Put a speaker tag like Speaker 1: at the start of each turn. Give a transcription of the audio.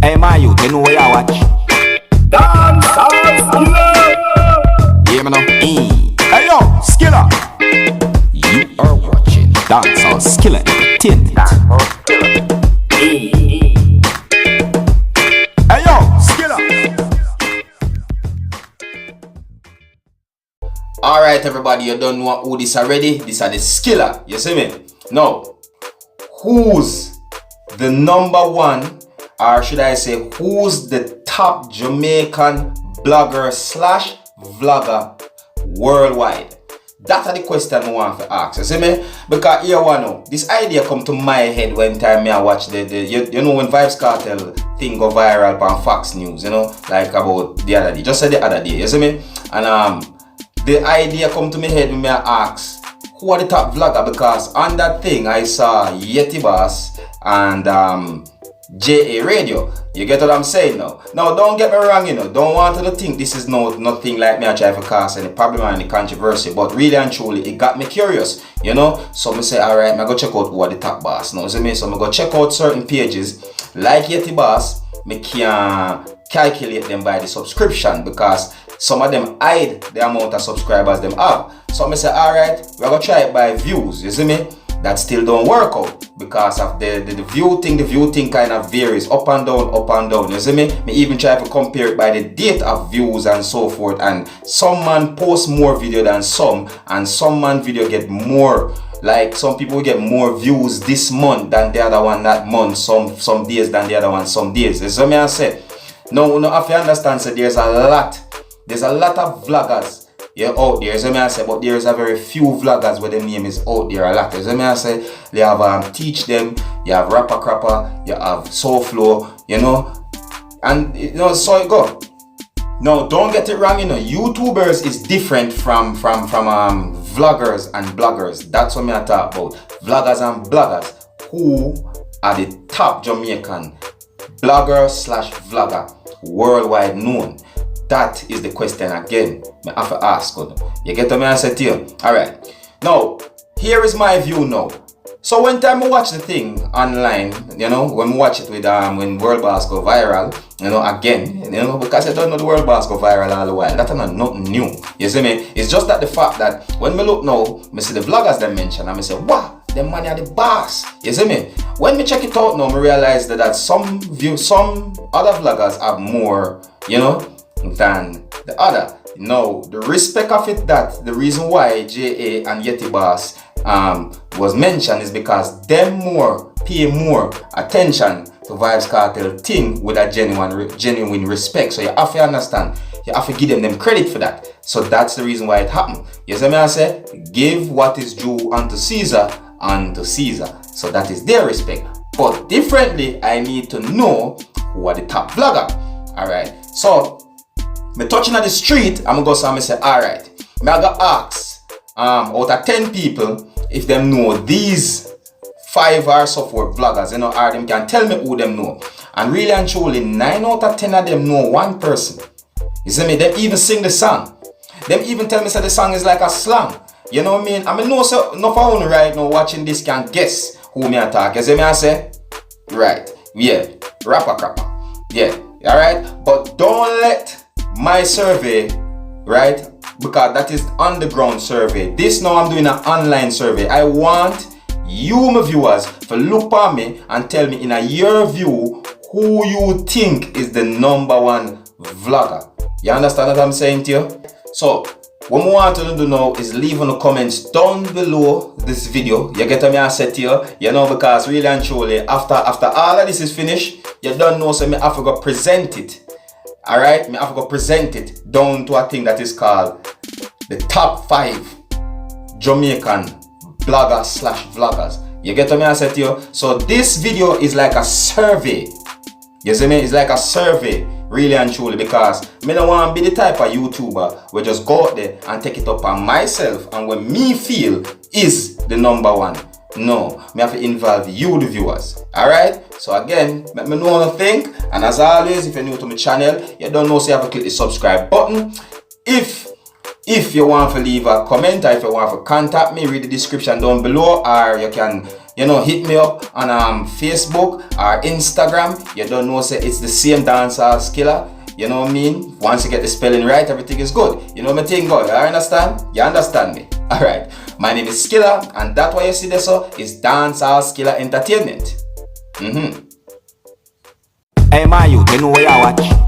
Speaker 1: Hey, my youth, you know what you watch?
Speaker 2: Dancehall Skiller.
Speaker 1: Yeah, man. Hey, yo, Skiller. You are watching Dancehall Skiller Entertainment. Hey, yo, Skiller.
Speaker 3: Alright, everybody, you don't know who this already. This are the Skiller. You see me? Now, who's the number one, or should I say, who's the top Jamaican blogger slash vlogger worldwide? That's the question I want to ask. You see me? Because here one know, this idea come to my head when time I watch the you know when Vybz Kartel thing go viral on Fox News, you know, like about the other day. Just said the other day, you see me? And the idea come to my head when I ask who are the top vlogger, because on that thing I saw Yeti Boss and JA Radio. You get what I'm saying now? Now don't get me wrong, you know, don't want to think this is nothing like me I try to cause any problem or any controversy, but really and truly it got me curious, you know. So I say, alright, I go check out who are the top boss now. See me? So I go check out certain pages like Yeti Boss. I can calculate them by the subscription because some of them hide the amount of subscribers them have. So I say, alright, we're gonna try it by views, you see me? That still don't work out because of the view thing. The view thing kind of varies up and down, you see me? Me even try to compare it by the date of views and so forth, and some man post more video than some, and some man video get more, like some people get more views this month than the other one that month, some days than the other one some days. You see me I say? No, if you understand, so there's a lot of vloggers out there, so I say, but there's a very few vloggers where the name is out there a lot. So I say, they have Teach Them, you have Rapper Crapper, you have Soul Flow, you know, and you know, so it go. Now don't get it wrong, you know, YouTubers is different from vloggers and bloggers. That's what I talk about. Vloggers and bloggers. Who are the top Jamaican blogger slash vlogger worldwide known? That is the question again. I have to ask. You get what I say to you? Alright. Now, here is my view now. So when time I watch the thing online, you know, when we watch it with when World Boss go viral, you know, again, you know, because I don't know the World Boss go viral all the while. That's not nothing new. You see me? It's just that the fact that when me look now, me see the vloggers they mention, and me say, wow, them money are the boss. You see me? When me check it out now, me realize that some other vloggers have more, you know, than the other. No, the respect of it, that the reason why JA and Yeti Boss was mentioned is because them pay more attention to Vybz Kartel thing with a genuine respect. So you have to understand, you have to give them credit for that. So that's the reason why it happened. You see me I say, give what is due unto Caesar. So that is their respect. But differently, I need to know who are the top vlogger. Alright, so me touching on the street, I'm gonna go and say, alright, I gotta ask out of 10 people if them know these 5 or so forth vloggers, you know, or them can tell me who them know. And really and truly, 9 out of 10 of them know one person. You see me? Them even sing the song. Them even tell me that the song is like a slang. You know what I mean? I mean, no, so enough of you right now watching this can guess who me attack. You see me I say? Right. Yeah. Rapper Crapper. Yeah. Alright? But don't let my survey, right, because that is underground survey. This now I'm doing an online survey. I want you, my viewers, to look at me and tell me in your view who you think is the number one vlogger. You understand what I'm saying to you? So what we want to do now is leave in the comments down below this video. You get what I said to you? You know, because really and truly after all of this is finished, you don't know, so I have to go present it. Alright, I have to go present it down to a thing that is called the top 5 Jamaican bloggers slash vloggers. You get what I said to you? So this video is like a survey. You see me? It's like a survey, really and truly, because I don't want to be the type of YouTuber where just go out there and take it up on myself and what me feel is the number one. No, I have to involve you, the viewers. Alright? So again, let me know what you think. And as always, if you're new to my channel, you don't know, so you have to click the subscribe button. If you want to leave a comment or if you want to contact me, read the description down below, or you can you know, hit me up on Facebook or Instagram. You don't know, say it's the same Dancehall Skiller. You know what I mean? Once you get the spelling right, everything is good. You know what I mean? Good. You understand? You understand me? Alright. My name is Skiller, and that what you see there so is Dancehall Skiller Entertainment.
Speaker 1: Hey, my youth, you know what you watch?